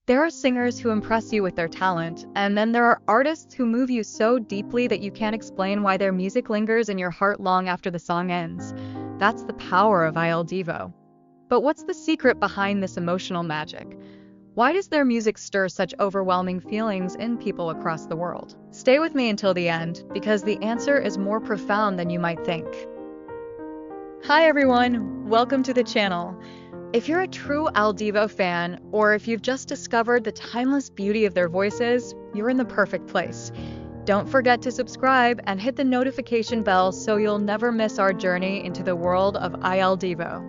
There are singers who impress you with their talent, and then there are artists who move you so deeply that you can't explain why their music lingers in your heart long after the song ends. That's the power of Il Divo. But what's the secret behind this emotional magic? Why does their music stir such overwhelming feelings in people across the world? Stay with me until the end, because the answer is more profound than you might think. Hi everyone, welcome to the channel. If you're a true Il Divo fan, or if you've just discovered the timeless beauty of their voices, you're in the perfect place. Don't forget to subscribe and hit the notification bell so you'll never miss our journey into the world of Il Divo.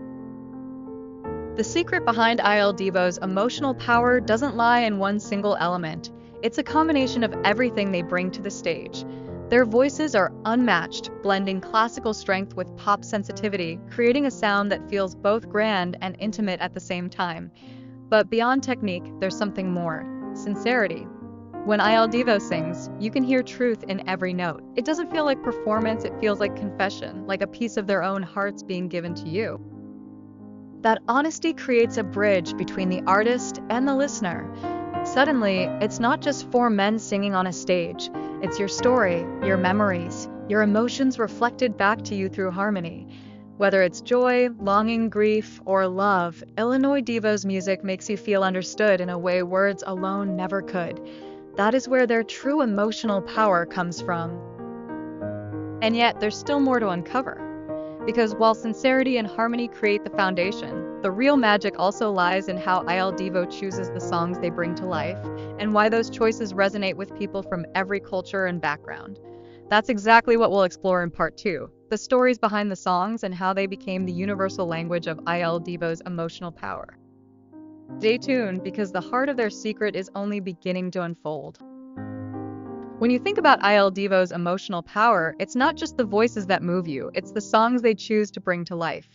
The secret behind Il Divo's emotional power doesn't lie in one single element. It's a combination of everything they bring to the stage. Their voices are unmatched, blending classical strength with pop sensitivity, creating a sound that feels both grand and intimate at the same time. But beyond technique, there's something more: sincerity. When Il Divo sings, you can hear truth in every note. It doesn't feel like performance, it feels like confession, like a piece of their own hearts being given to you. That honesty creates a bridge between the artist and the listener. Suddenly, it's not just four men singing on a stage. It's your story, your memories, your emotions reflected back to you through harmony. Whether it's joy, longing, grief, or love, Il Divo's music makes you feel understood in a way words alone never could. That is where their true emotional power comes from. And yet, there's still more to uncover. Because while sincerity and harmony create the foundation, the real magic also lies in how Il Divo chooses the songs they bring to life, and why those choices resonate with people from every culture and background. That's exactly what we'll explore in part 2, the stories behind the songs and how they became the universal language of Il Divo's emotional power. Stay tuned, because the heart of their secret is only beginning to unfold. When you think about Il Divo's emotional power, it's not just the voices that move you, it's the songs they choose to bring to life.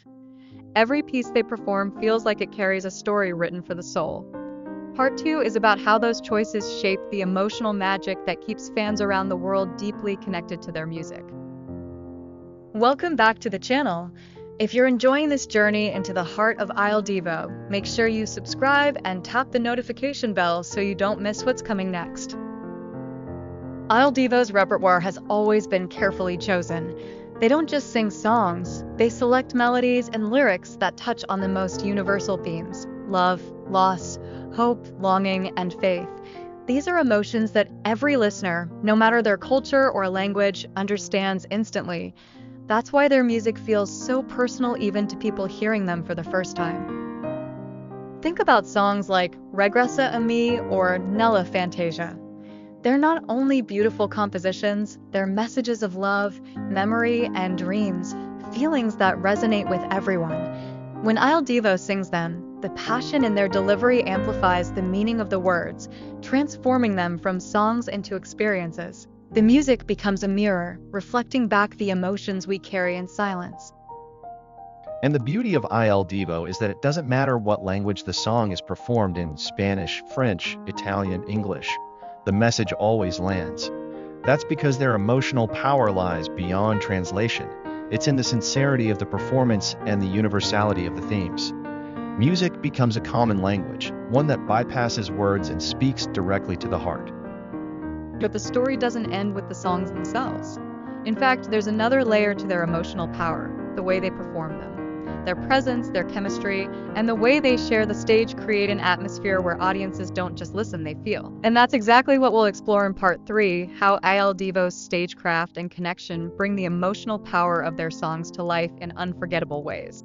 Every piece they perform feels like it carries a story written for the soul. Part 2 is about how those choices shape the emotional magic that keeps fans around the world deeply connected to their music. Welcome back to the channel. If you're enjoying this journey into the heart of Il Divo, make sure you subscribe and tap the notification bell so you don't miss what's coming next. Il Divo's repertoire has always been carefully chosen. They don't just sing songs, they select melodies and lyrics that touch on the most universal themes: love, loss, hope, longing, and faith. These are emotions that every listener, no matter their culture or language, understands instantly. That's why their music feels so personal even to people hearing them for the first time. Think about songs like Regressa a me or Nella Fantasia. They're not only beautiful compositions, they're messages of love, memory, and dreams, feelings that resonate with everyone. When Il Divo sings them, the passion in their delivery amplifies the meaning of the words, transforming them from songs into experiences. The music becomes a mirror, reflecting back the emotions we carry in silence. And the beauty of Il Divo is that it doesn't matter what language the song is performed in: Spanish, French, Italian, English. The message always lands. That's because their emotional power lies beyond translation. It's in the sincerity of the performance and the universality of the themes. Music becomes a common language, one that bypasses words and speaks directly to the heart. But the story doesn't end with the songs themselves. In fact, there's another layer to their emotional power: the way they perform them. Their presence, their chemistry, and the way they share the stage create an atmosphere where audiences don't just listen, they feel. And that's exactly what we'll explore in part 3, how Il Divo's stagecraft and connection bring the emotional power of their songs to life in unforgettable ways.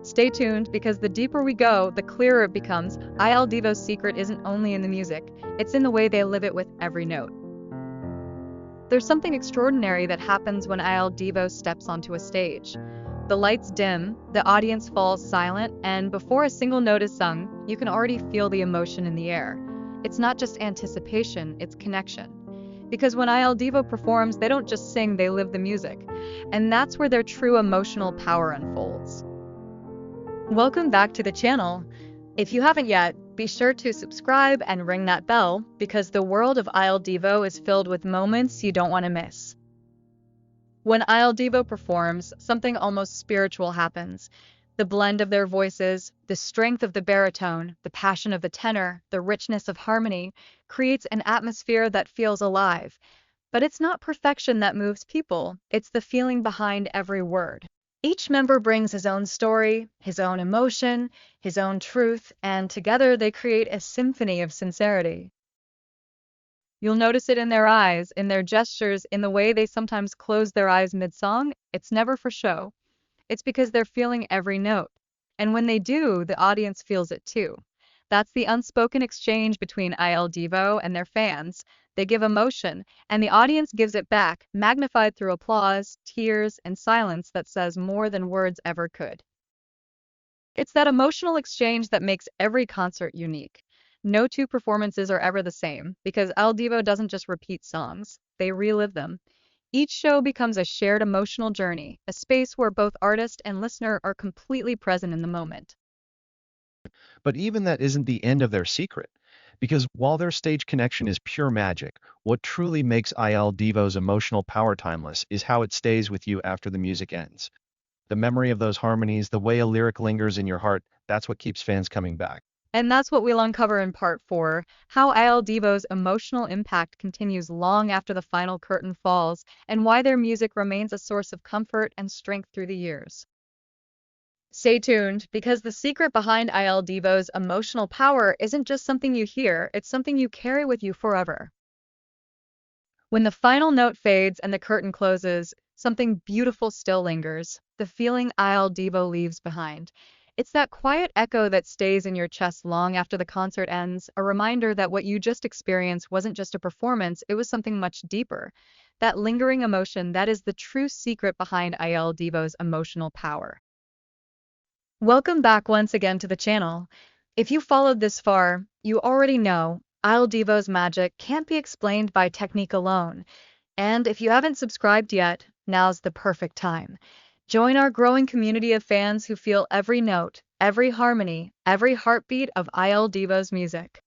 Stay tuned, because the deeper we go, the clearer it becomes. Il Divo's secret isn't only in the music, it's in the way they live it with every note. There's something extraordinary that happens when Il Divo steps onto a stage. The lights dim, the audience falls silent, and before a single note is sung, you can already feel the emotion in the air. It's not just anticipation, it's connection. Because when Il Divo performs, they don't just sing, they live the music. And that's where their true emotional power unfolds. Welcome back to the channel. If you haven't yet, be sure to subscribe and ring that bell, because the world of Il Divo is filled with moments you don't want to miss. When Il Divo performs, something almost spiritual happens. The blend of their voices, the strength of the baritone, the passion of the tenor, the richness of harmony, creates an atmosphere that feels alive. But it's not perfection that moves people, it's the feeling behind every word. Each member brings his own story, his own emotion, his own truth, and together they create a symphony of sincerity. You'll notice it in their eyes, in their gestures, in the way they sometimes close their eyes mid-song. It's never for show. It's because they're feeling every note. And when they do, the audience feels it too. That's the unspoken exchange between Il Divo and their fans. They give emotion, and the audience gives it back, magnified through applause, tears, and silence that says more than words ever could. It's that emotional exchange that makes every concert unique. No two performances are ever the same, because Il Divo doesn't just repeat songs, they relive them. Each show becomes a shared emotional journey, a space where both artist and listener are completely present in the moment. But even that isn't the end of their secret. Because while their stage connection is pure magic, what truly makes Il Divo's emotional power timeless is how it stays with you after the music ends. The memory of those harmonies, the way a lyric lingers in your heart, that's what keeps fans coming back. And that's what we'll uncover in part 4, how Il Divo's emotional impact continues long after the final curtain falls, and why their music remains a source of comfort and strength through the years. Stay tuned, because the secret behind Il Divo's emotional power isn't just something you hear, it's something you carry with you forever. When the final note fades and the curtain closes, something beautiful still lingers, the feeling Il Divo leaves behind. It's that quiet echo that stays in your chest long after the concert ends, a reminder that what you just experienced wasn't just a performance, it was something much deeper. That lingering emotion, that is the true secret behind Il Divo's emotional power. Welcome back once again to the channel. If you followed this far, you already know Il Divo's magic can't be explained by technique alone. And if you haven't subscribed yet, now's the perfect time. Join our growing community of fans who feel every note, every harmony, every heartbeat of Il Divo's music.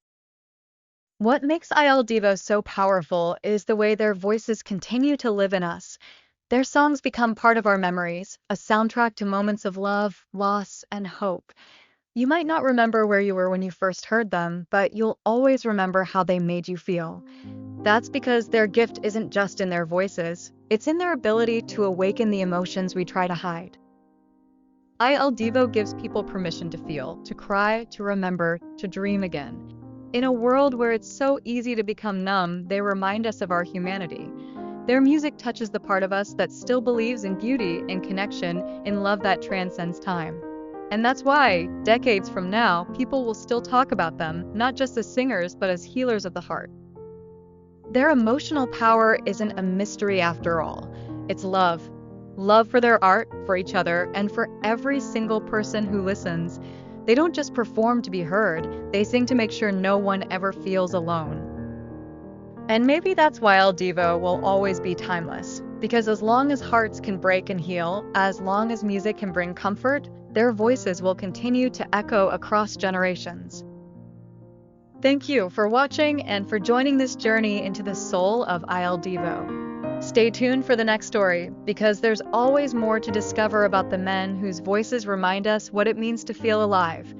What makes Il Divo so powerful is the way their voices continue to live in us. Their songs become part of our memories, a soundtrack to moments of love, loss, and hope. You might not remember where you were when you first heard them, but you'll always remember how they made you feel. That's because their gift isn't just in their voices, it's in their ability to awaken the emotions we try to hide. Il Divo gives people permission to feel, to cry, to remember, to dream again. In a world where it's so easy to become numb, they remind us of our humanity. Their music touches the part of us that still believes in beauty, in connection, in love that transcends time. And that's why, decades from now, people will still talk about them, not just as singers, but as healers of the heart. Their emotional power isn't a mystery after all. It's love. Love for their art, for each other, and for every single person who listens. They don't just perform to be heard, they sing to make sure no one ever feels alone. And maybe that's why Il Divo will always be timeless. Because as long as hearts can break and heal, as long as music can bring comfort, their voices will continue to echo across generations. Thank you for watching and for joining this journey into the soul of Il Divo. Stay tuned for the next story, because there's always more to discover about the men whose voices remind us what it means to feel alive.